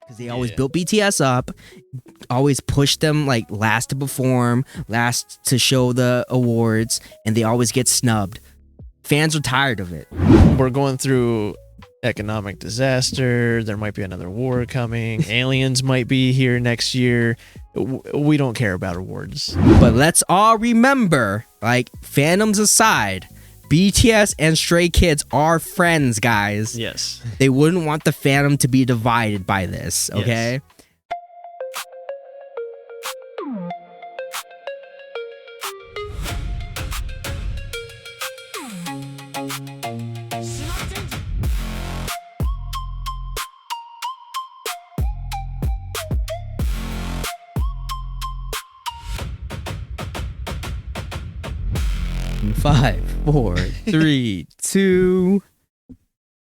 because they always built BTS up, always pushed them like last to perform, last to show the awards, and they always get snubbed. Fans are tired of it. We're going through economic disaster. There might be another war coming. Aliens might be here next year. We don't care about awards. But let's all remember, like, fandoms aside, BTS and Stray Kids are friends, guys. Yes. They wouldn't want the fandom to be divided by this, okay? Yes. Five, 4, 3, 2.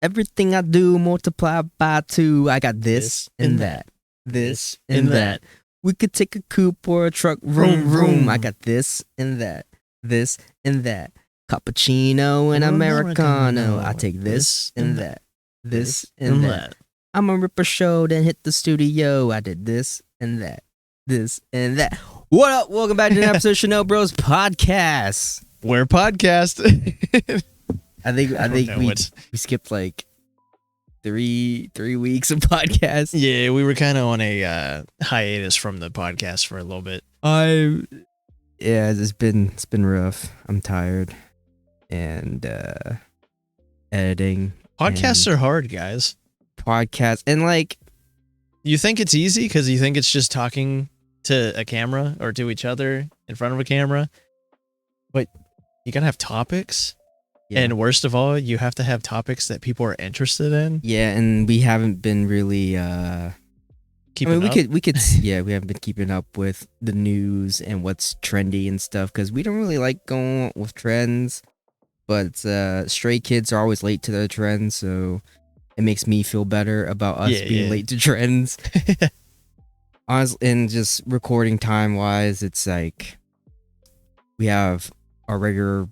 Everything I do multiply by 2. I got this and that. This and that. We could take a coupe or a truck. Vroom, vroom. I got this and that. This and that. Cappuccino and Americano. I take this and that. This and that. I'ma rip a show, then hit the studio. I did this and that. This and that. What up? Welcome back to an episode of ShinoBroz podcast. We're podcast. I think we skipped like three weeks of podcast. Yeah, we were kind of on a hiatus from the podcast for a little bit. It's been rough. I'm tired, and editing. Podcasts are hard, guys. Podcasts and like, you think it's easy because you think it's just talking to a camera or to each other in front of a camera, but you gotta have topics. Yeah. And worst of all, you have to have topics that people are interested in. Yeah, and we haven't been really keeping up. We haven't been keeping up with the news and what's trendy and stuff because we don't really like going with trends. But Stray Kids are always late to their trends, so it makes me feel better about us being late to trends. Honestly, and just recording time wise, it's like we have our regular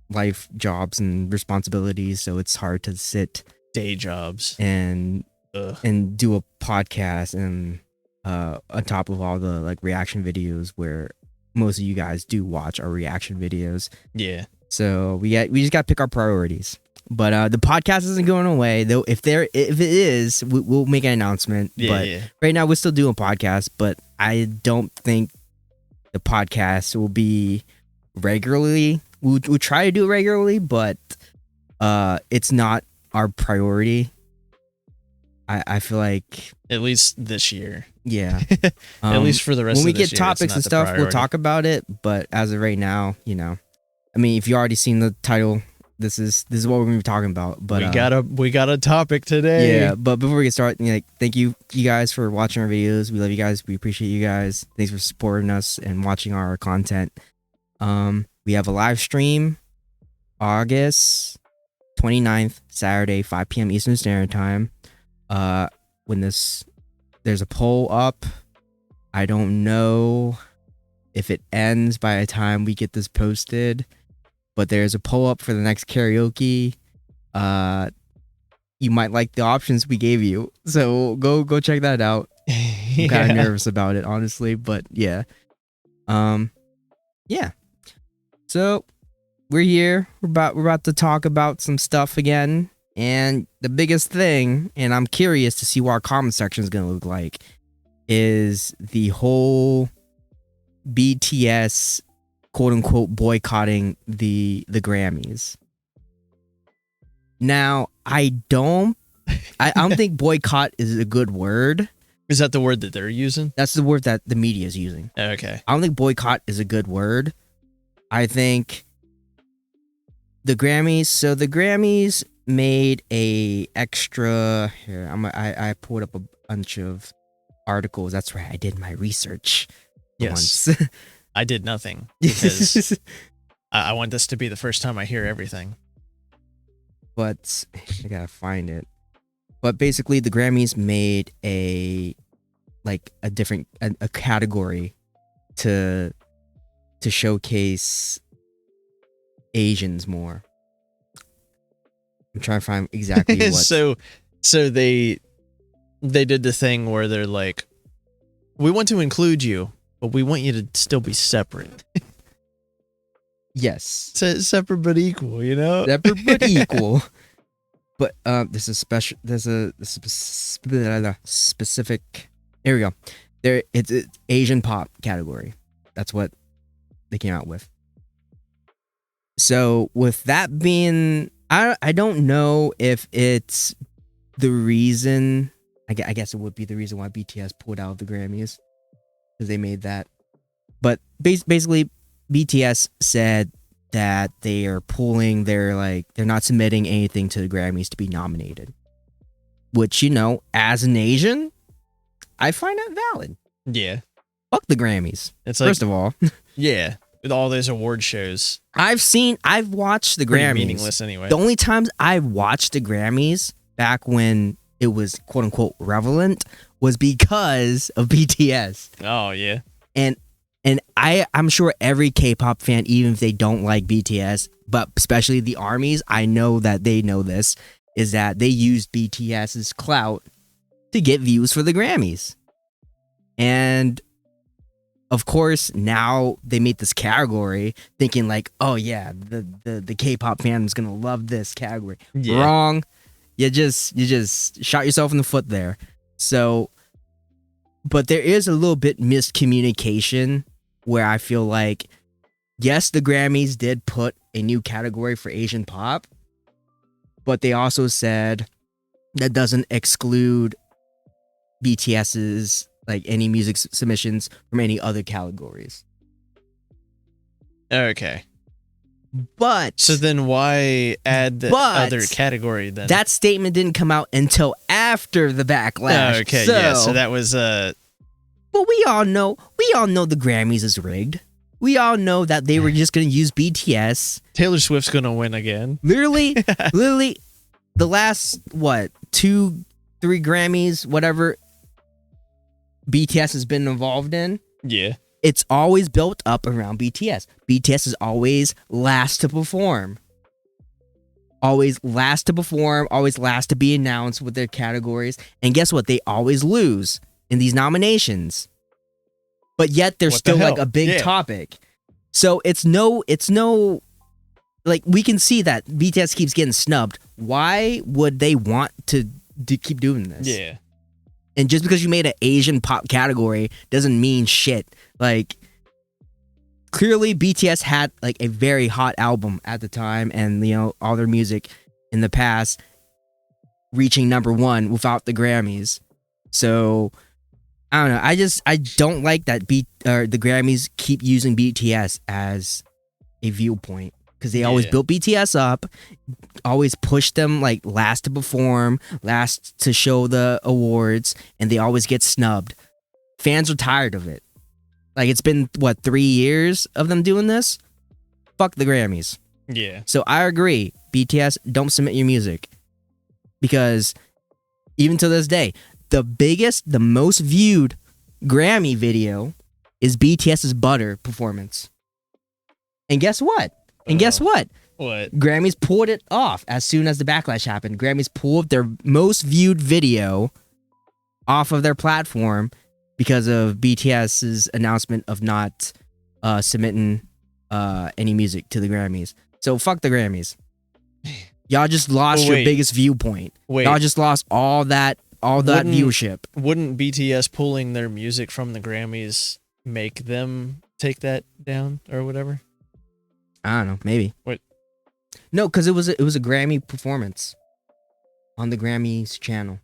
life jobs and responsibilities, so it's hard to sit day jobs and do a podcast and on top of all the like reaction videos where most of you guys do watch our reaction videos. Yeah. So we just got to pick our priorities. But the podcast isn't going away though. If it is, we'll make an announcement. Right now we're still doing podcasts, but I don't think the podcast will be regularly. We'll try to do it regularly, but it's not our priority. I feel like at least this year. Yeah. At least for the rest of this year. When we get topics and stuff, we'll talk about it. But as of right now, I mean, if you already seen the title, this is what we're gonna be talking about. But we got a topic today. Yeah. But before we get started, thank you guys for watching our videos. We love you guys. We appreciate you guys. Thanks for supporting us and watching our content. We have a live stream August 29th, Saturday, 5 p.m. Eastern Standard Time. There's a poll up. I don't know if it ends by the time we get this posted, but there's a poll up for the next karaoke. You might like the options we gave you, so go check that out. I'm kind of nervous about it, honestly, but yeah. Yeah. So we're here. We're about to talk about some stuff again. And the biggest thing, and I'm curious to see what our comment section is going to look like, is the whole BTS quote unquote boycotting the Grammys. Now, I don't think boycott is a good word. Is that the word that they're using? That's the word that the media is using. Okay. I don't think boycott is a good word. I think the Grammys made a extra here. I pulled up a bunch of articles. That's right. I did my research. Yes. Once. I did nothing because I want this to be the first time I hear everything. But I gotta find it. But basically, the Grammys made a different category to showcase Asians more. I'm trying to find exactly what. So they they did the thing where they're like, we want to include you, but we want you to still be separate. Yes. Separate but equal, you know? Separate but equal. But there's a specific. Here we go. It's Asian pop category. That's what they came out with. So with that being, I don't know if it's the reason. I guess it would be the reason why BTS pulled out of the Grammys, because they made that. But basically, BTS said that they are pulling. They're not submitting anything to the Grammys to be nominated. Which, you know, as an Asian, I find that valid. Yeah. Fuck the Grammys. It's like, first of all. Yeah. With all those award shows. I've watched the Grammys. Meaningless anyway. The only times I watched the Grammys back when it was quote unquote relevant was because of BTS. Oh yeah. And I'm sure every K-pop fan, even if they don't like BTS, but especially the armies, I know that they know this, is that they used BTS's clout to get views for the Grammys. And of course, now they made this category thinking like, oh yeah, the K-pop fan is gonna love this category. Yeah. Wrong. You just shot yourself in the foot there. So, but there is a little bit miscommunication where I feel like, yes, the Grammys did put a new category for Asian pop, but they also said that doesn't exclude BTS's like any music submissions from any other categories. Okay. But so then why add the other category then? That statement didn't come out until after the backlash. Okay, yeah. So that was But we all know the Grammys is rigged. We all know that they were just going to use BTS. Taylor Swift's going to win again. Literally the last 2-3 Grammys, whatever BTS has been involved in. Yeah. It's always built up around BTS. BTS is always last to perform. Always last to perform, always last to be announced with their categories. And guess what? They always lose in these nominations. But yet they're still like a big topic. So it's no like we can see that BTS keeps getting snubbed. Why would they want to keep doing this? Yeah. And just because you made an Asian pop category doesn't mean shit. Like, clearly BTS had like a very hot album at the time, and you know, all their music in the past reaching #1 without the Grammys. So I don't know. I don't like that the Grammys keep using BTS as a viewpoint, because they always built BTS up, always pushed them like last to perform, last to show the awards, and they always get snubbed. Fans are tired of it. Like, it's been 3 years of them doing this? Fuck the Grammys. Yeah. So I agree. BTS, don't submit your music. Because even to this day, the most viewed Grammy video is BTS's Butter performance. And guess what? What? Grammys pulled it off as soon as the backlash happened. Grammys pulled their most viewed video off of their platform because of BTS's announcement of not submitting any music to the Grammys. So fuck the Grammys. Y'all just lost your biggest viewpoint. Y'all just lost all that viewership. Wouldn't BTS pulling their music from the Grammys make them take that down or whatever? I don't know. Maybe. What? No, because it was a Grammy performance on the Grammys channel.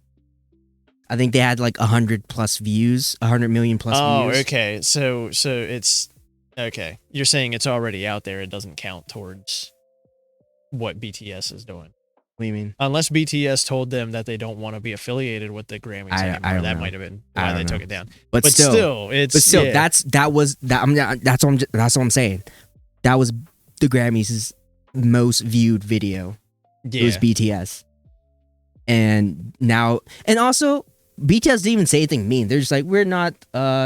I think they had like 100+ views, 100 million+ views. Oh, okay. So it's okay. You're saying it's already out there. It doesn't count towards what BTS is doing. What do you mean? Unless BTS told them that they don't want to be affiliated with the Grammys anymore. That might have been why they took it down. But still, that's what I'm saying. That was the Grammys' most viewed video. Yeah. It was BTS. And also BTS didn't even say anything mean. They're just like, we're not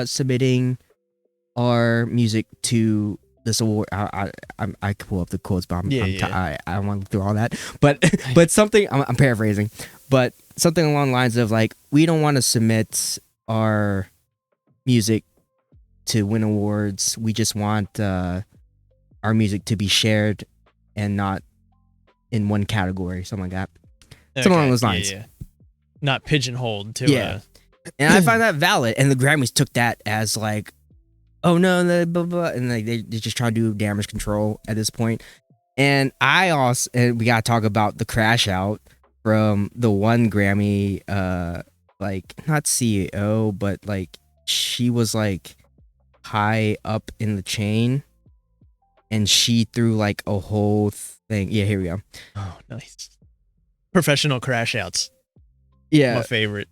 submitting our music to this award. I could pull up the quotes, but I don't want to go through all that. But something, I'm paraphrasing, but something along the lines of like, we don't want to submit our music to win awards. We just want our music to be shared and not in one category, something like that. Something along those lines. Yeah. Not pigeonholed to And I find that valid. And the Grammys took that as like, oh no, blah, blah, and like they just try to do damage control at this point. And we gotta talk about the crash out from the one Grammy, like not CEO, but like she was like high up in the chain, and she threw like a whole thing. Yeah, here we go. Oh, nice. Professional crash outs. Yeah, my favorite.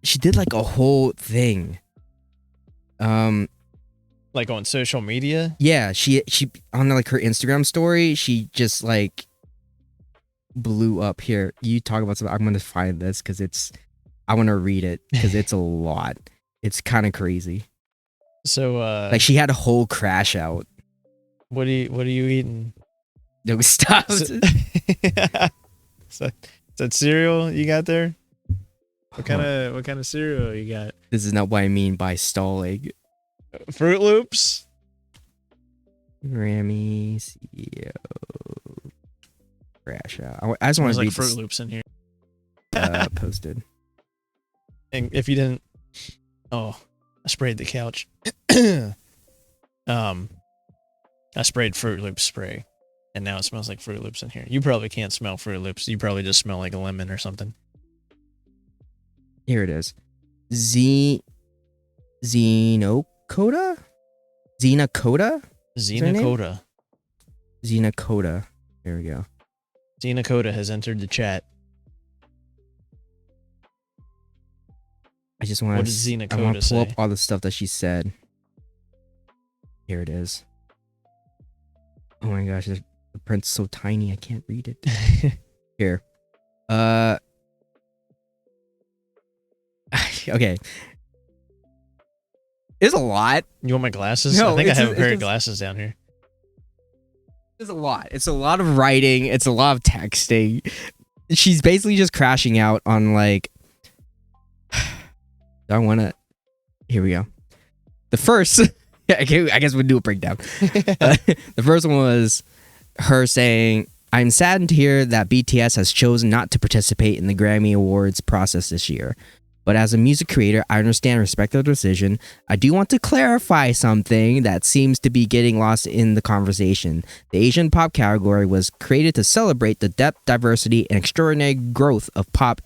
She did like a whole thing. Like on social media. Yeah, she on like her Instagram story, she just like blew up. Here, you talk about something. I'm gonna find this because I want to read it because it's a lot. It's kind of crazy. So like she had a whole crash out. What are you eating? No, stop. So that cereal you got there? What kind of cereal you got? This is not what I mean by stalling. Fruit Loops? Grammy CEO crash out. I just want to read Fruit Loops in here. Posted. And if you didn't, I sprayed the couch. I sprayed Fruit Loops spray, and now it smells like Fruit Loops in here. You probably can't smell Fruit Loops. You probably just smell like a lemon or something. Here it is. Xenocota? Xenocota? Xenocota. There we go. Xenocota has entered the chat. I just want What does Xenocota I want to pull say? up all the stuff that she said. Here it is. Oh my gosh, the print's so tiny I can't read it. Here. Okay. It's a lot. You want my glasses? No, I think I have a pair of glasses down here. It's a lot. It's a lot of writing. It's a lot of texting. She's basically just crashing out on like... I want to... Here we go. The first... I guess we'll do a breakdown. The first one was her saying, "I'm saddened to hear that BTS has chosen not to participate in the Grammy Awards process this year. But as a music creator, I understand and respect their decision. I do want to clarify something that seems to be getting lost in the conversation. The Asian pop category was created to celebrate the depth, diversity, and extraordinary growth of pop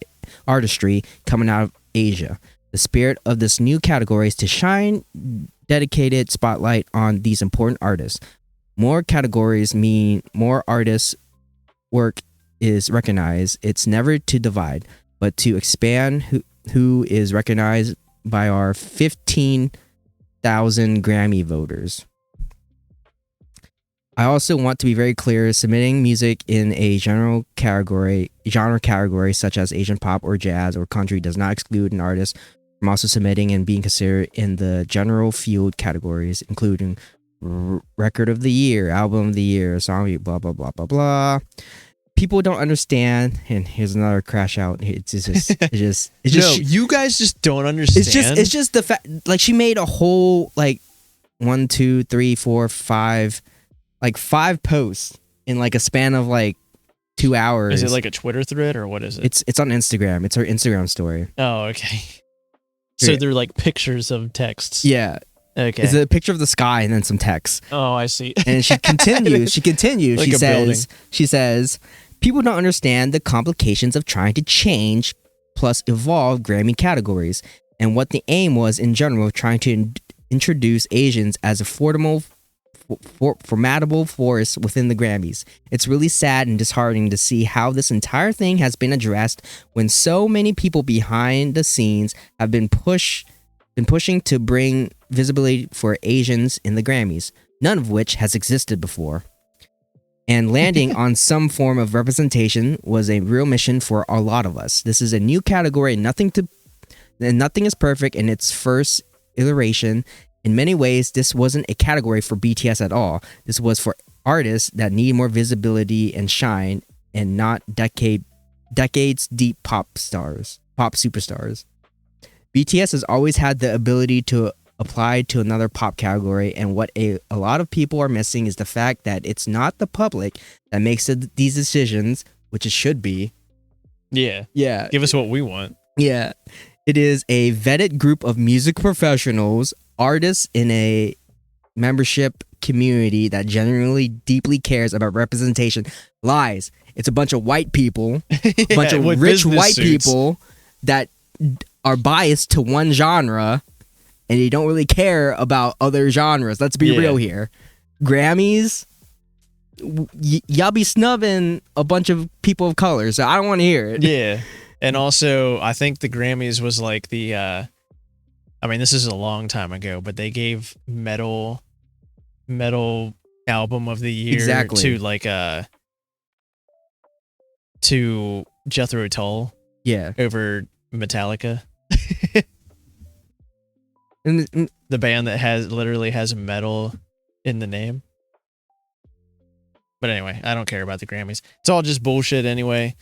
artistry coming out of Asia. The spirit of this new category is to shine dedicated spotlight on these important artists. More categories mean more artists' work is recognized. It's never to divide, but to expand who is recognized by our 15,000 Grammy voters. I also want to be very clear, submitting music in a genre category such as Asian pop or jazz or country does not exclude an artist from also submitting and being considered in the general field categories, including record of the year, album of the year, song, blah, blah, blah, blah, blah. People don't understand, and here's another crash out. It's just no, you guys just don't understand. It's just the fact, like she made a whole like 1, 2, 3, 4, 5, like 5 posts in like a span of like 2 hours. Is it like a Twitter thread or what is it? It's on Instagram. It's her Instagram story. Oh, okay. So they're like pictures of texts. Yeah. Okay. It's a picture of the sky and then some text. Oh, I see. And she continues. Like she says, people don't understand the complications of trying to change plus evolve Grammy categories and what the aim was in general of trying to introduce Asians as a formidable force within the Grammys. It's really sad and disheartening to see how this entire thing has been addressed when so many people behind the scenes have been pushing to bring visibility for Asians in the Grammys, none of which has existed before. And landing on some form of representation was a real mission for a lot of us. This is a new category, and nothing is perfect in its first iteration. In many ways, this wasn't a category for BTS at all. This was for artists that need more visibility and shine, and not decade decades-deep pop superstars. BTS has always had the ability to apply to another pop category, and what a lot of people are missing is the fact that it's not the public that makes these decisions, which it should be. Yeah. Yeah. Give us what we want. Yeah. It is a vetted group of music professionals, artists in a membership community that genuinely deeply cares about representation. Lies. It's a bunch of white people, a bunch of rich white people that are biased to one genre, and they don't really care about other genres. Let's be real here. Grammys, y'all be snubbing a bunch of people of color, so I don't want to hear it. Yeah. And also, I think the Grammys was like the, I mean, this is a long time ago, but they gave metal album of the year to like, to Jethro Tull. Yeah. Over Metallica. And the band that literally has metal in the name. But anyway, I don't care about the Grammys. It's all just bullshit anyway.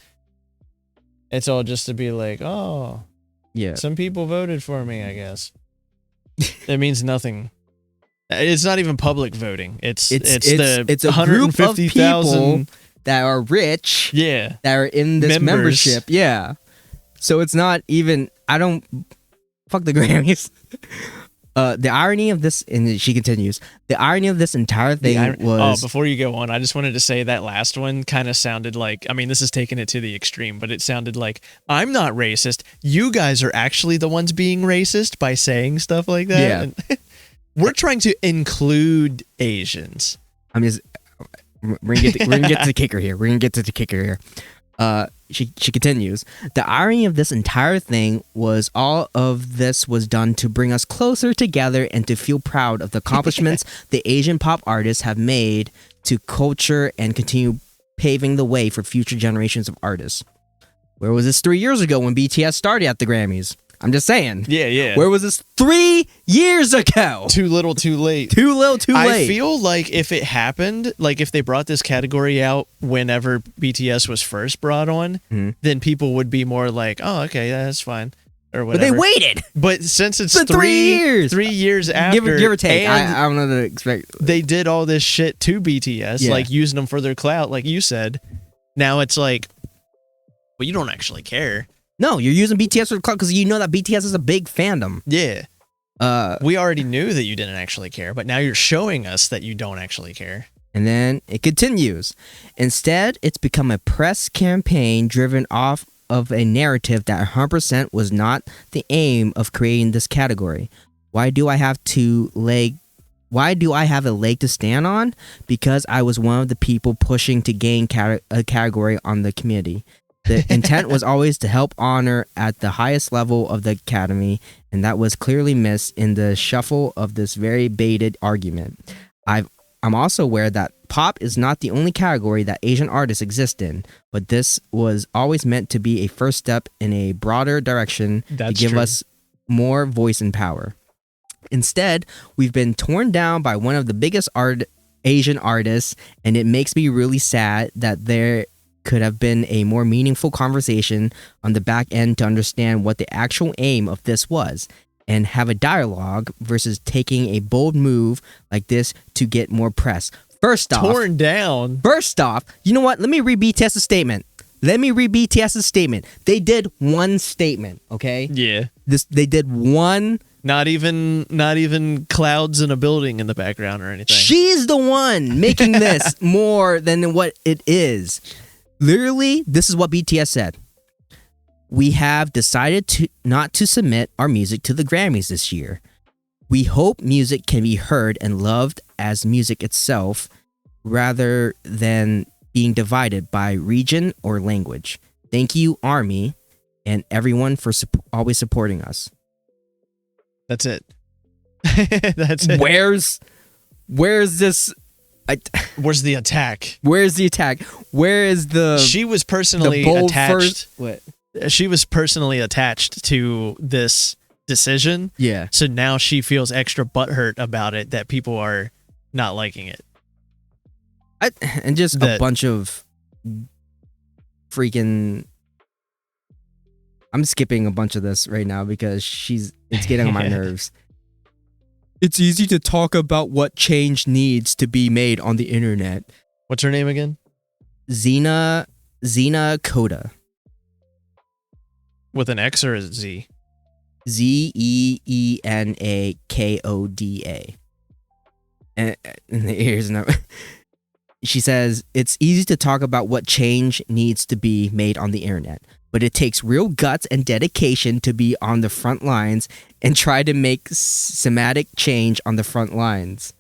It's all just to be like, oh, yeah, some people voted for me, I guess. It means nothing. It's not even public voting. It's a group of people that are rich. Yeah. That are in this membership. Yeah. So it's not even, fuck the Grammys. The irony of this, and she continues, the irony of this entire thing was... Oh, before you go on, I just wanted to say that last one kind of sounded like, I mean, this is taking it to the extreme, but it sounded like, I'm not racist. You guys are actually the ones being racist by saying stuff like that. Yeah. And we're trying to include Asians. I'm just... We're gonna get to the kicker here. She continues, the irony of this entire thing was all of this was done to bring us closer together and to feel proud of the accomplishments the Asian pop artists have made to culture and continue paving the way for future generations of artists. Where was this 3 years ago when BTS started at the Grammys? I'm just saying. Yeah. Where was this 3 years ago? Too little, too late. Too little, too late. I feel like if it happened, like if they brought this category out whenever BTS was first brought on, then people would be more like, oh, okay, that's fine. Or whatever. But they waited. But since it's 3 years. 3 years after. Give or take. I don't know to expect. They did all this shit to BTS, like using them for their clout, like you said. Now it's like, well, you don't actually care. No, you're using BTS for the clout because you know that BTS is a big fandom. Yeah. We already knew that you didn't actually care, but now you're showing us that you don't actually care. And then it continues. Instead, it's become a press campaign driven off of a narrative that 100% was not the aim of creating this category. Why do I have a leg to stand on? Because I was one of the people pushing to gain a category on the committee. The intent was always to help honor at the highest level of the academy, and that was clearly missed in the shuffle of this very baited argument. I'm also aware that pop is not the only category that Asian artists exist in, but this was always meant to be a first step in a broader direction to give us more voice and power. Instead, we've been torn down by one of the biggest Asian artists, and it makes me really sad that there could have been a more meaningful conversation on the back end to understand what the actual aim of this was and have a dialogue versus taking a bold move like this to get more press. First off, you know what? Let me read BTS's statement. They did one statement, okay? Yeah. They did one. Not even clouds in a building in the background or anything. She's the one making this more than what it is. Literally, this is what BTS said. We have decided not to submit our music to the Grammys this year. We hope music can be heard and loved as music itself rather than being divided by region or language. Thank you, ARMY, and everyone for always supporting us. That's it. That's it. Where's this... Where's the attack? Where is the... She was personally attached. What? She was personally attached to this decision. Yeah. So now she feels extra butthurt about it that people are not liking it. And just a bunch of freaking I'm skipping a bunch of this right now because it's getting on my nerves. It's easy to talk about what change needs to be made on the internet. What's her name again? Xena Coda. With an X or a Z? Zeena Koda. And here's another. She says, it's easy to talk about what change needs to be made on the internet, but it takes real guts and dedication to be on the front lines and try to make systematic change on the front lines.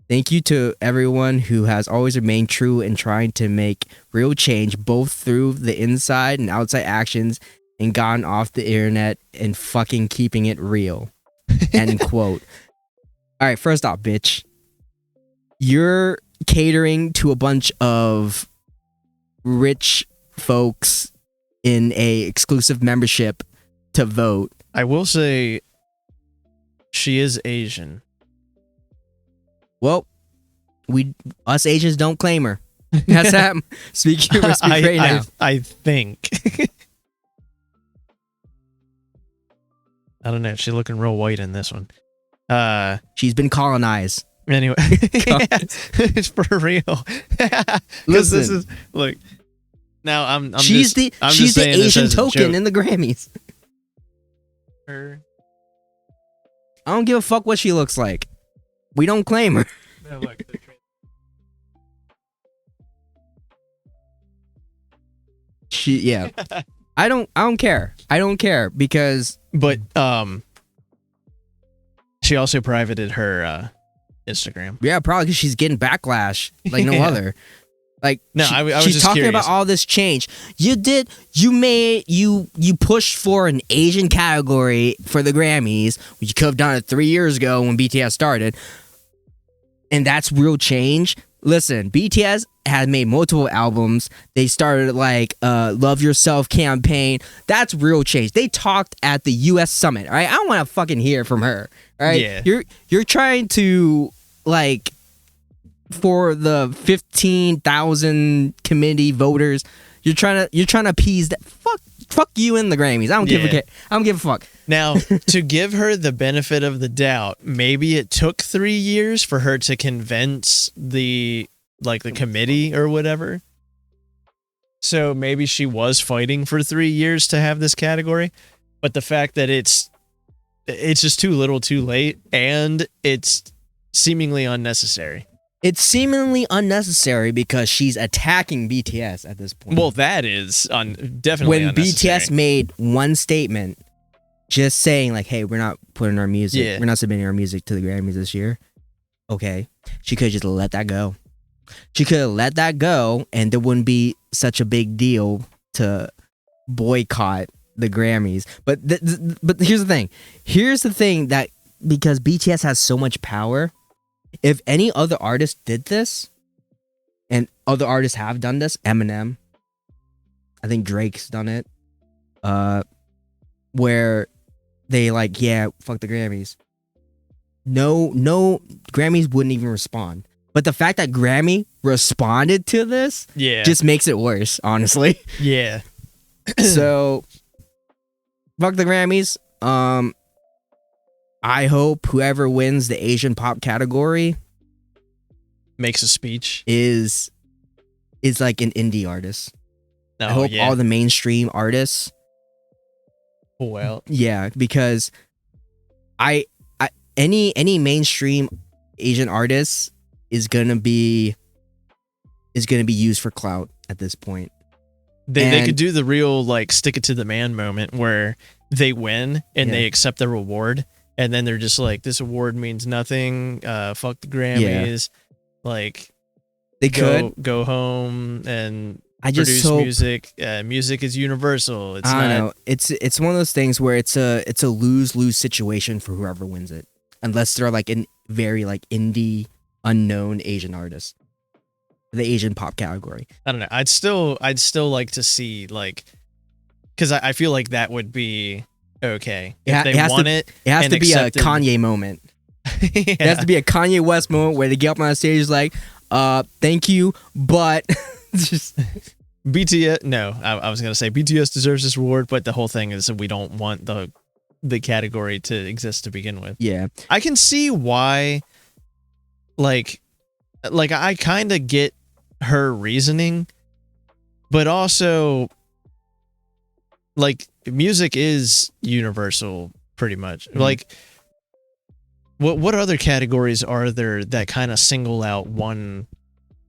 Thank you to everyone who has always remained true in trying to make real change, both through the inside and outside actions, and gotten off the internet and fucking keeping it real. End quote. All right, first off, bitch. You're catering to a bunch of rich folks in a exclusive membership to vote. I will say she is Asian. Well, us Asians don't claim her. That's that. Speaking right now. I think. I don't know. She's looking real white in this one. She's been colonized. Anyway, it's for real. Because this is look. Now I'm she's just, the Asian token in the Grammys. Her. I don't give a fuck what she looks like. We don't claim her. No, look, yeah. I don't care. I don't care because but she also privated her Instagram. Yeah, probably because she's getting backlash like no other. Like no, I was she's just talking curious. about all this change. You pushed for an Asian category for the Grammys, which you could have done it 3 years ago when BTS started, and that's real change. Listen, BTS had made multiple albums. They started like Love Yourself campaign. That's real change. They talked at the US Summit. All right, I don't want to fucking hear from her. All right, yeah. You're trying to like. For the 15,000 committee voters, you're trying to appease that. Fuck you in the Grammys. I don't give a fuck. Now, to give her the benefit of the doubt, maybe it took 3 years for her to convince the committee or whatever. So maybe she was fighting for 3 years to have this category, but the fact that it's just too little, too late, and it's seemingly unnecessary. It's seemingly unnecessary because she's attacking BTS at this point. Well, that is definitely when unnecessary. BTS made one statement, just saying like, "Hey, we're not putting our music, we're not submitting our music to the Grammys this year." Okay, she could just let that go. She could have let that go, and there wouldn't be such a big deal to boycott the Grammys. But here's the thing. Here's the thing that because BTS has so much power. If any other artist did this, and other artists have done this, Eminem, I think Drake's done it, where they like, yeah, fuck the Grammys. No, Grammys wouldn't even respond. But the fact that Grammy responded to this, just makes it worse, honestly. Yeah. So, fuck the Grammys. I hope whoever wins the Asian pop category makes a speech is like an indie artist. I hope all the mainstream artists. Well, yeah, because any mainstream Asian artist is gonna be used for clout at this point. They could do the real like stick it to the man moment where they win and they accept the reward. And then they're just like, this award means nothing. Fuck the Grammys. Yeah. Like, they could go home and I just produce hope, music. Music is universal. It's I not. Know. It's one of those things where it's a lose-lose situation for whoever wins it, unless they're like in very like indie, unknown Asian artist, the Asian pop category. I don't know. I'd still like to see like, because I feel like that would be. Okay. If they want it has to be a Kanye moment. It has to be a Kanye West moment where they get up on stage like, thank you, but BTS. No, I was gonna say BTS deserves this award, but the whole thing is that we don't want the category to exist to begin with. Yeah. I can see why. Like I kind of get her reasoning, but also, like, music is universal pretty much. Mhm. Like, what other categories are there that kind of single out one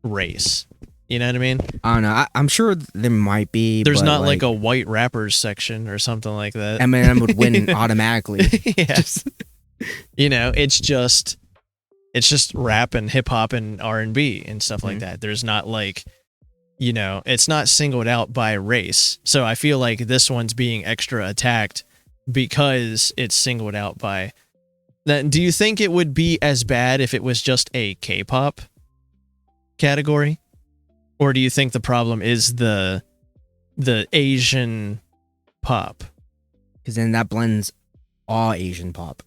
race? You know what I mean? I don't know. I'm sure there might be. There's but, not like a white rappers section or something like that. Eminem would win automatically. Yeah. You know, it's just rap and hip hop and R&B and stuff like that. There's not like, you know, it's not singled out by race. So I feel like this one's being extra attacked because it's singled out by that. Do you think it would be as bad if it was just a K-pop category? Or do you think the problem is the Asian pop? Because then that blends all Asian pop.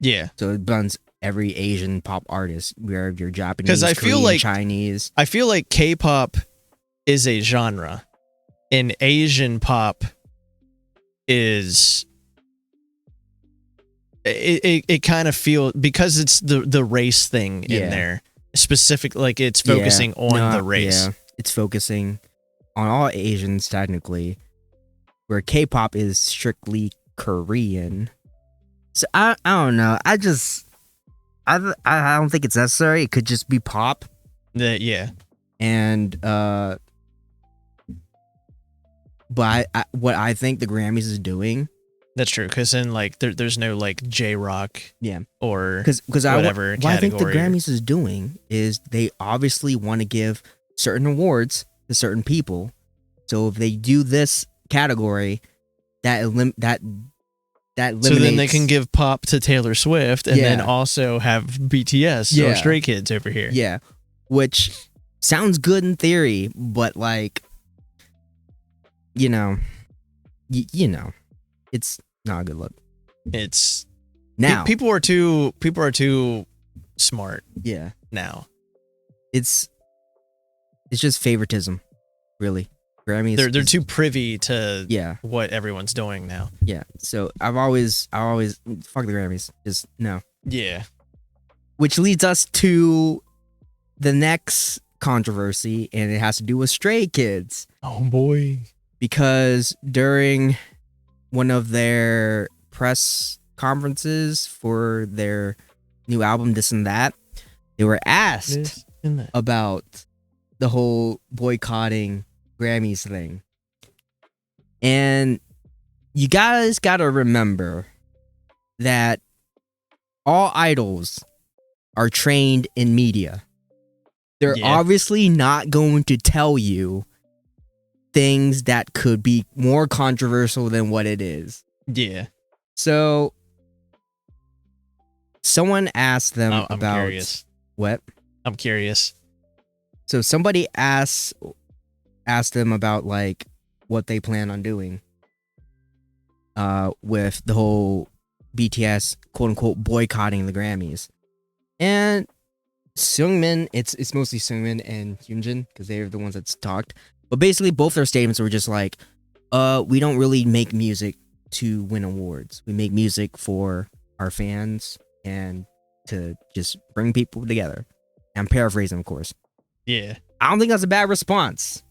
Yeah. So it blends every Asian pop artist, whether you're Japanese, I feel Korean, like Chinese. I feel like K-pop is a genre, and Asian pop is it kind of feels, because it's the race thing in there specific, like it's focusing on the race. Yeah, it's focusing on all Asians technically, where K-pop is strictly Korean. So I don't know. I don't think it's necessary. It could just be pop. Yeah. And but what I think the Grammys is doing. That's true, because then like there's no like J-rock, or because whatever. What I think the Grammys is doing is they obviously want to give certain awards to certain people. So if they do this category, that eliminates. So then they can give pop to Taylor Swift and then also have BTS or Stray Kids over here. Yeah, which sounds good in theory, but like, you know, it's not a good look. It's now people are too smart. Yeah. Now it's just favoritism, really. Grammys. They're too privy to what everyone's doing now. Yeah. So I've always fuck the Grammys. Just no. Yeah. Which leads us to the next controversy, and it has to do with Stray Kids. Oh boy. Because during one of their press conferences for their new album, This and That, they were asked about the whole boycotting Grammys thing. And you guys gotta remember that all idols are trained in media. They're obviously not going to tell you things that could be more controversial than what it is. Yeah. So someone asked them I'm about curious. What? I'm curious. So somebody asked them about like what they plan on doing with the whole BTS quote unquote boycotting the Grammys. And Seungmin, it's mostly Seungmin and Hyunjin because they're the ones that's talked. But basically both their statements were just like, we don't really make music to win awards. We make music for our fans and to just bring people together. I'm paraphrasing, of course. Yeah. I don't think that's a bad response.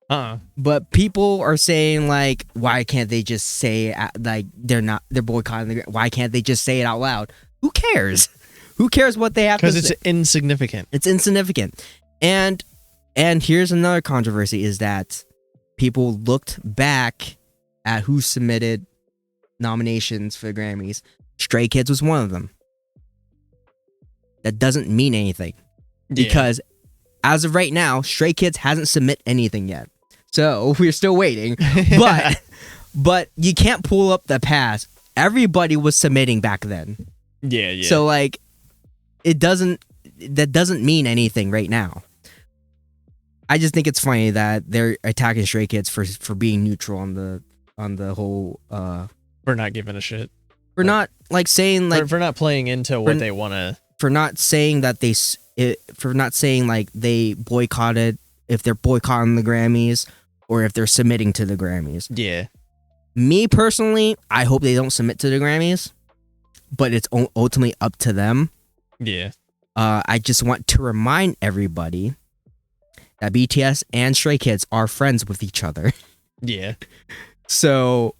But people are saying like, why can't they just say like they're boycotting why can't they just say it out loud? Who cares? Who cares what they have to say? Because it's insignificant. It's insignificant. And here's another controversy is that people looked back at who submitted nominations for the Grammys. Stray Kids was one of them. That doesn't mean anything. Because as of right now, Stray Kids hasn't submit anything yet. So we're still waiting. But you can't pull up the past. Everybody was submitting back then. Yeah. So like that doesn't mean anything right now. I just think it's funny that they're attacking Stray Kids for being neutral on the whole for not giving a shit. For not like saying like for not playing into what they want to, for not saying that for not saying like they boycotted, if they're boycotting the Grammys, or if they're submitting to the Grammys. Yeah. Me personally, I hope they don't submit to the Grammys, but it's ultimately up to them. Yeah. I just want to remind everybody that BTS and Stray Kids are friends with each other. Yeah. So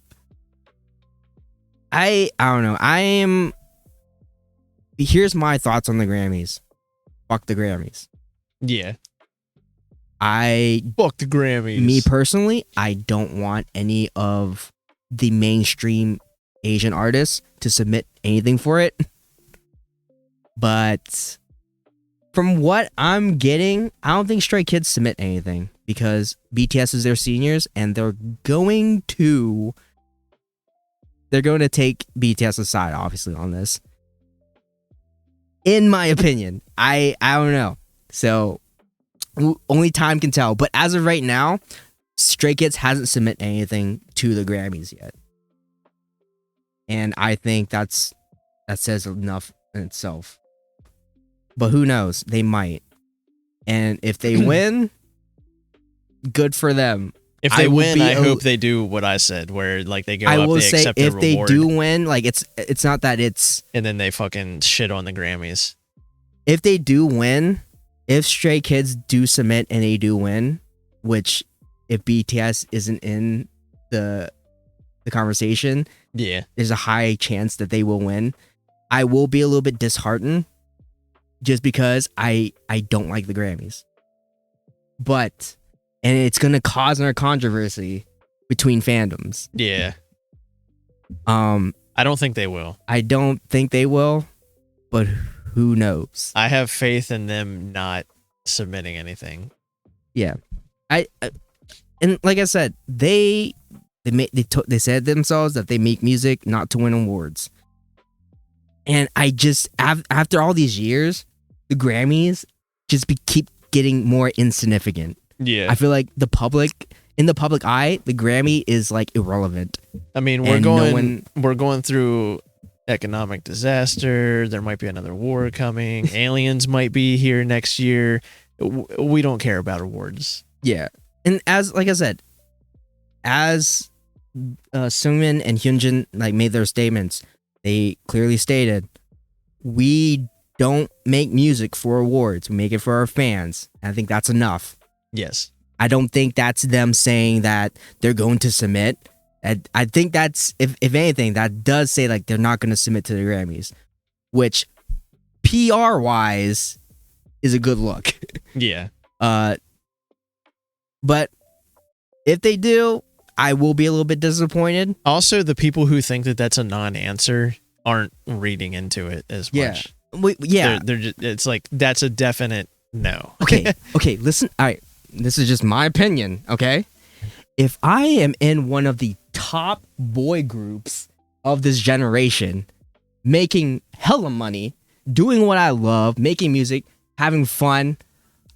I don't know. Here's my thoughts on the Grammys. Fuck the Grammys. Yeah. Fuck the Grammys. Me personally, I don't want any of the mainstream Asian artists to submit anything for it. But from what I'm getting, I don't think Stray Kids submit anything because BTS is their seniors and they're going to take BTS aside, obviously, on this. In my opinion, I don't know. So only time can tell. But as of right now, Stray Kids hasn't submitted anything to the Grammys yet. And I think that says enough in itself. But who knows? They might. And if they win, good for them. If they win, I hope they do what I said, where like they go up, they accept their reward. If they do win, like it's not that it's... And then they fucking shit on the Grammys. If they do win, if Stray Kids do submit and they do win, which if BTS isn't in the conversation, yeah, there's a high chance that they will win. I will be a little bit disheartened just because I don't like the Grammys. But, and it's going to cause another controversy between fandoms. Yeah. I don't think they will. I don't think they will, but who knows? I have faith in them not submitting anything. Yeah. And like I said, they said themselves that they make music not to win awards. And I just, after all these years, the Grammys just keep getting more insignificant. Yeah. I feel like in the public eye, the Grammy is like irrelevant. I mean, we're going through economic disaster. There might be another war coming. Aliens might be here next year. We don't care about awards. Yeah. And like I said, as Seungmin and Hyunjin like made their statements, they clearly stated, we don't make music for awards. We make it for our fans. And I think that's enough. Yes. I don't think that's them saying that they're going to submit. I think that's, if anything, that does say like they're not going to submit to the Grammys, which PR-wise is a good look. Yeah. But if they do, I will be a little bit disappointed. Also, the people who think that that's a non-answer aren't reading into it as much. Yeah. They're just, it's like, that's a definite no. Okay, listen. All right, this is just my opinion, okay? If I am in one of the top boy groups of this generation, making hella money, doing what I love, making music, having fun,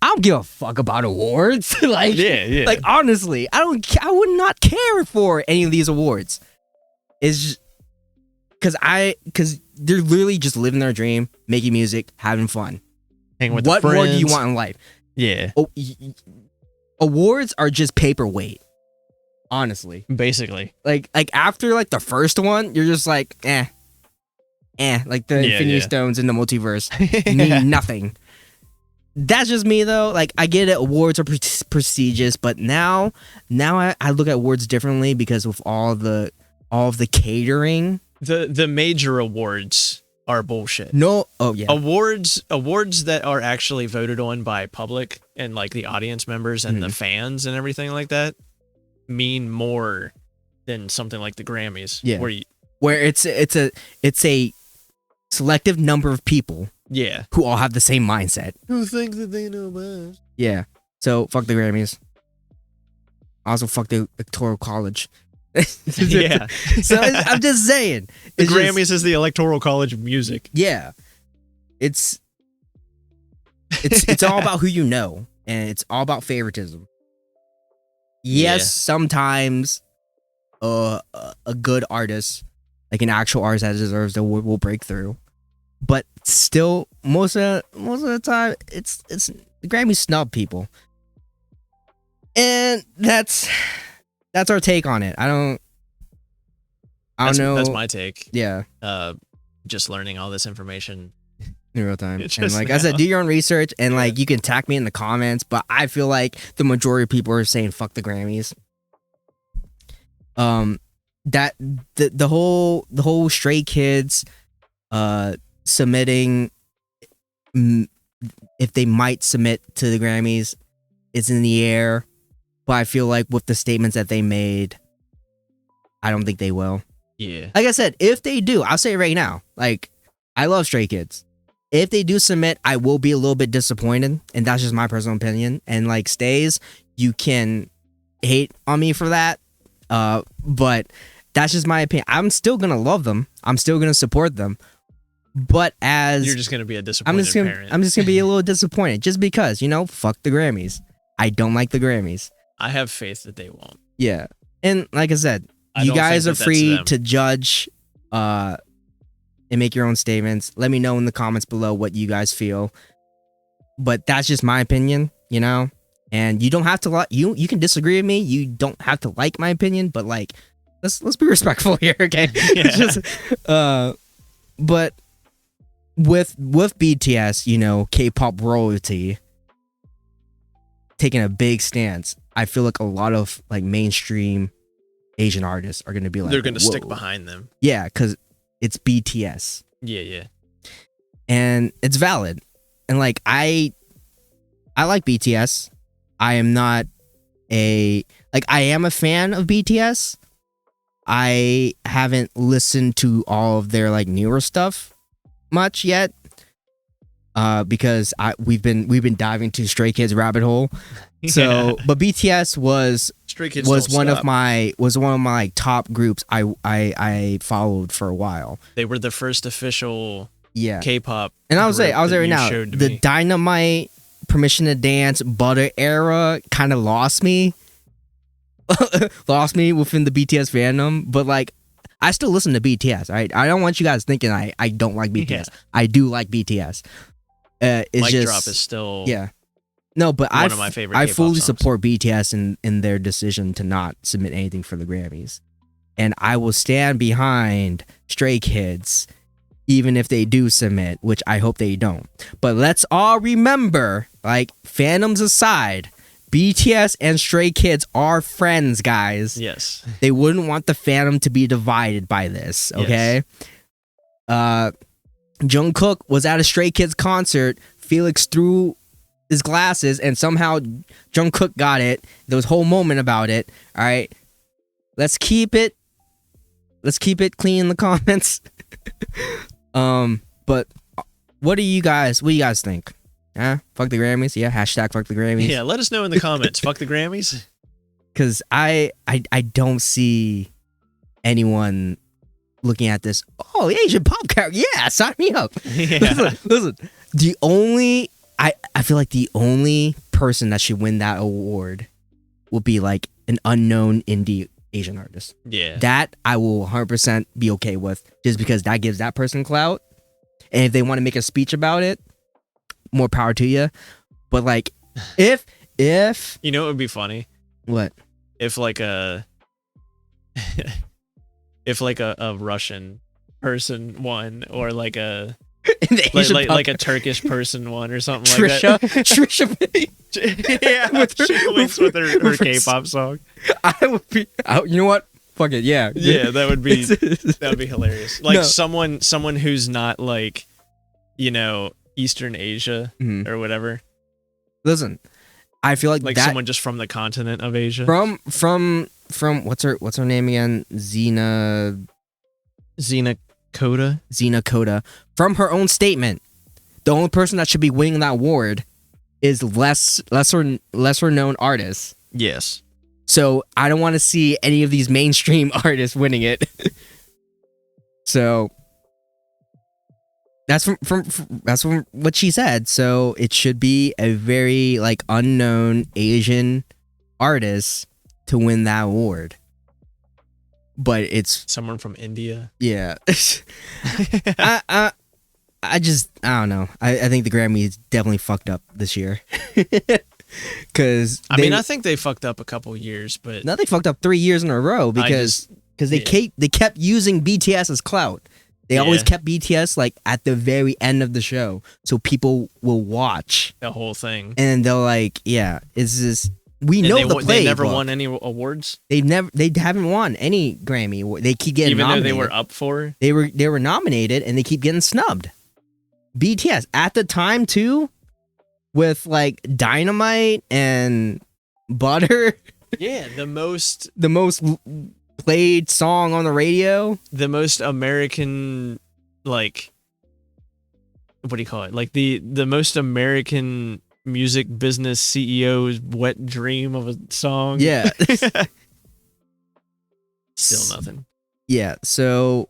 I don't give a fuck about awards. Like, yeah. Like, honestly, I would not care for any of these awards. It's just because they're literally just living their dream, making music, having fun. Hang with what the friends. more do you want in life? Yeah. Awards are just paperweight. Honestly. Basically. Like after like the first one, you're just like, like the Infinity Stones in the multiverse mean nothing. That's just me though. Like, I get it, awards are prestigious, but now I look at awards differently because with all of the catering. The major awards are bullshit. No, oh yeah. Awards that are actually voted on by public and like the audience members and the fans and everything like that mean more than something like the Grammys. Yeah. Where it's a selective number of people. Yeah. Who all have the same mindset. Who think that they know best. Yeah. So fuck the Grammys. Also fuck the Electoral College. Yeah. So I'm just saying. The Grammys is the Electoral College of music. Yeah. It's all about who you know, and it's all about favoritism. Yes, sometimes a good artist, like an actual artist that deserves the award, will break through. But still, most of the time, it's the Grammys snub people. And that's our take on it. I don't know. That's my take. Yeah. Just learning all this information in real time. It's And just like I said, now. do your own research, and like you can tag me in the comments, but I feel like the majority of people are saying fuck the Grammys. That the whole Stray Kids submitting, if they might submit to the Grammys, is in the air, but I feel like with the statements that they made, I don't think they will. Yeah. Like I said, if they do, I'll say it right now, like, I love Stray Kids. If they do submit, I will be a little bit disappointed, and that's just my personal opinion. And like Stays, you can hate on me for that, but that's just my opinion. I'm still gonna love them. I'm still gonna support them. But as You're just gonna be a disappointed parent. I'm just gonna be a little disappointed, just because, fuck the Grammys. I don't like the Grammys. I have faith that they won't. Yeah, and like I said, I you don't guys think are that that's free them. to judge and make your own statements. Let me know in the comments below what you guys feel. But that's just my opinion, and you don't have to like, you can disagree with me. You don't have to like my opinion, but like, let's be respectful here, okay? Yeah. Just, but with BTS, K-pop royalty taking a big stance, I feel like a lot of like mainstream Asian artists are gonna be like, They're gonna stick "Whoa." behind them. Yeah, because it's BTS. Yeah. And it's valid. And like, I like BTS. I am not I am a fan of BTS. I haven't listened to all of their like newer stuff much yet, because we've been diving to Stray Kids rabbit hole. So, but BTS was Stray Kids was don't one stop. of my like, top groups I followed for a while. They were the first official Yeah. K-pop. And I was group there that right you now. showed to The me. Dynamite, Permission to Dance, Butter era kind of lost me. Lost me within the BTS fandom. But like, I still listen to BTS. Right? I don't want you guys thinking I don't like BTS. Yeah. I do like BTS. It's Mic just, Drop is still yeah. No, but one of my favorite I K-pop fully songs. support BTS in their decision to not submit anything for the Grammys. And I will stand behind Stray Kids even if they do submit, which I hope they don't. But let's all remember, like, fandoms aside, BTS and Stray Kids are friends, guys. Yes. They wouldn't want the fandom to be divided by this, okay? Jungkook was at a Stray Kids concert. Felix threw his glasses, and somehow Jungkook got it. There was a whole moment about it. All right, let's keep it clean in the comments. But what do you guys think? Fuck the Grammys? Yeah, hashtag fuck the Grammys. Yeah, let us know in the comments. Fuck the Grammys. Because I don't see anyone looking at this. Oh, Asian pop character. Yeah, sign me up. Yeah. Listen. I feel like the only person that should win that award will be like an unknown indie Asian artist. Yeah. That I will 100% be okay with, just because that gives that person clout. And if they want to make a speech about it, more power to you. But like, if You know what would be funny? what? If like a Russian person won, or like a In the Asian pop like a Turkish person won, or something Trisha, like that. Trisha. Yeah, With her- she wins with her with her- K-pop song. I would be. You know what? Fuck it. Yeah. Yeah, that would be hilarious. Like No. someone who's not like, Eastern Asia Mhm. or whatever. Listen, I feel like Like that someone just from the continent of Asia. from what's her name again? Xena Coda. From her own statement, the only person that should be winning that award is lesser known artists. Yes. So I don't want to see any of these mainstream artists winning it. So that's from what she said. So it should be a very like unknown Asian artist to win that award. But it's Someone from India. yeah. I don't know. I think the Grammys definitely fucked up this year. Because I mean, I think they fucked up a couple years, but now they fucked up 3 years in a row because they kept using BTS as clout. They always kept BTS like at the very end of the show, so people will watch the whole thing, and they're like, "Yeah, it's just we know the playbook." They never won any awards. They haven't won any Grammy award. They keep getting nominated. Though they were up for. They were nominated, and they keep getting snubbed. BTS at the time too, with like Dynamite and Butter. Yeah, the most played song on the radio, the most American, like, what do you call it, like the most American music business CEO's wet dream of a song. Yeah. Still nothing. Yeah, so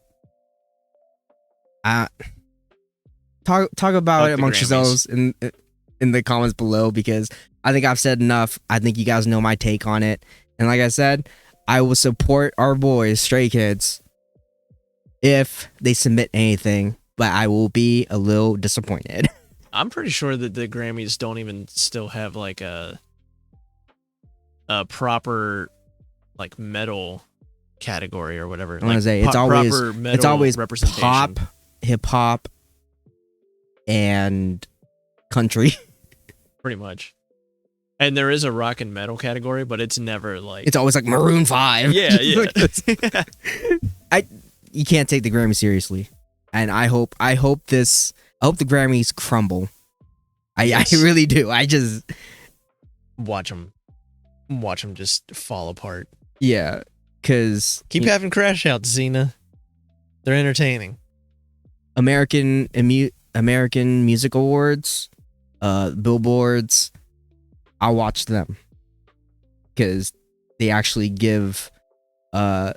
talk about it amongst yourselves in the comments below, because I think I've said enough. I think you guys know my take on it, and like I said, I will support our boys, Stray Kids, if they submit anything, but I will be a little disappointed. I'm pretty sure that the Grammys don't even still have like a proper like metal category or whatever. I want to say it's always pop, hip hop, and country. Pretty much. And there is a rock and metal category, but it's never like... It's always like Maroon 5. Yeah. You can't take the Grammy seriously. And I hope the Grammys crumble. I really do. I just... Watch them just fall apart. Yeah, because... Keep having crash outs, Xena. They're entertaining. American Music Awards, Billboards... I'll watch them because they actually give the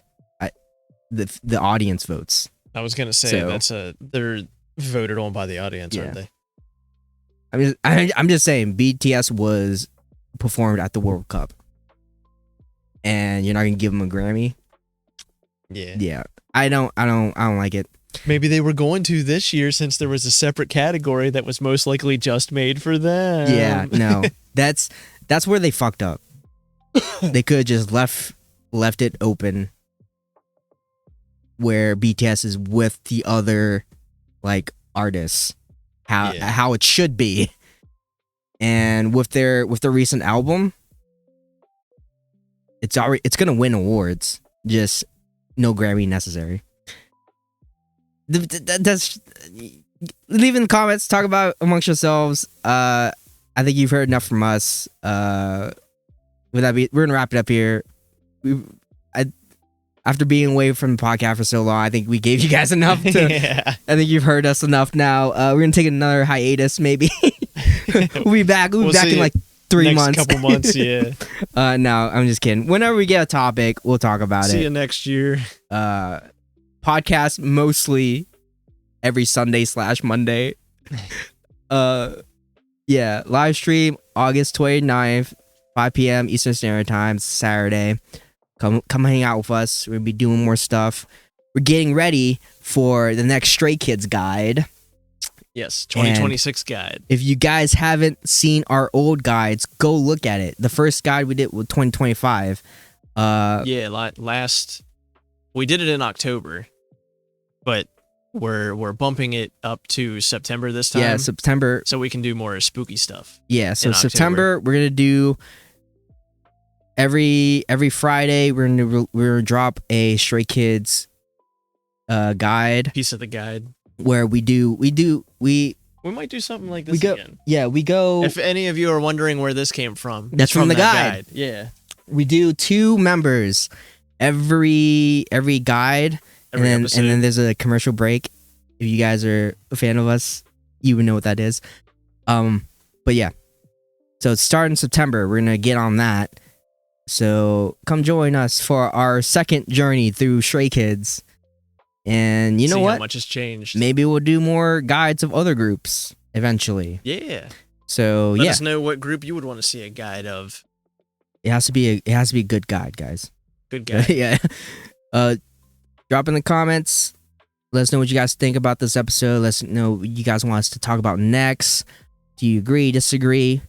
audience votes. I was gonna say they're voted on by the audience, aren't they? I'm just saying BTS was performed at the World Cup, and you're not gonna give them a Grammy. Yeah. I don't like it. Maybe they were going to this year since there was a separate category that was most likely just made for them. Yeah, no. That's where they fucked up. They could have just left it open where BTS is with the other like artists. How it should be. And with their recent album, it's gonna win awards. Just no Grammy necessary. That's leave in the comments, talk about it amongst yourselves. I think you've heard enough from us. We're gonna wrap it up here. After being away from the podcast for so long, I think we gave you guys enough. I think you've heard us enough now. We're gonna take another hiatus, maybe. We'll be back. We'll be back in like 3 months. Couple months, yeah. No, I'm just kidding. Whenever we get a topic, we'll talk about it. See you next year. Podcast mostly every Sunday/Monday. Yeah, live stream August 29th, 5 p.m. Eastern Standard Time, Saturday. Come hang out with us. We'll be doing more stuff. We're getting ready for the next Stray Kids guide. Yes, 2026 guide. If you guys haven't seen our old guides, go look at it. The first guide we did was 2025. We did it in October, but we're bumping it up to September this time. Yeah, September. So we can do more spooky stuff. Yeah, so September we're gonna do every Friday we're gonna drop a Stray Kids guide. Piece of the guide. Where we might do something like this again. Yeah, we go. If any of you are wondering where this came from, that's from the guide. Yeah. We do 2 members every guide. And then there's a commercial break. If you guys are a fan of us, you would know what that is. But yeah. So it's starting September. We're gonna get on that. So come join us for our second journey through Stray Kids. And you know what? How much has changed. Maybe we'll do more guides of other groups eventually. Yeah. So Let us know what group you would want to see a guide of. It has to be a good guide, guys. Good guide. Yeah. Drop in the comments. Let us know what you guys think about this episode. Let us know what you guys want us to talk about next. Do you agree, disagree?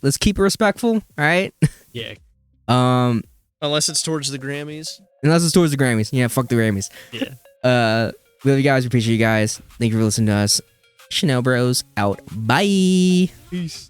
let's keep it respectful. All right. Yeah. Um, Unless it's towards the Grammys. unless it's towards the Grammys. Yeah, fuck the Grammys. Yeah. We love you guys. We appreciate you guys. Thank you for listening to us. ShinoBroz out. Bye. Peace.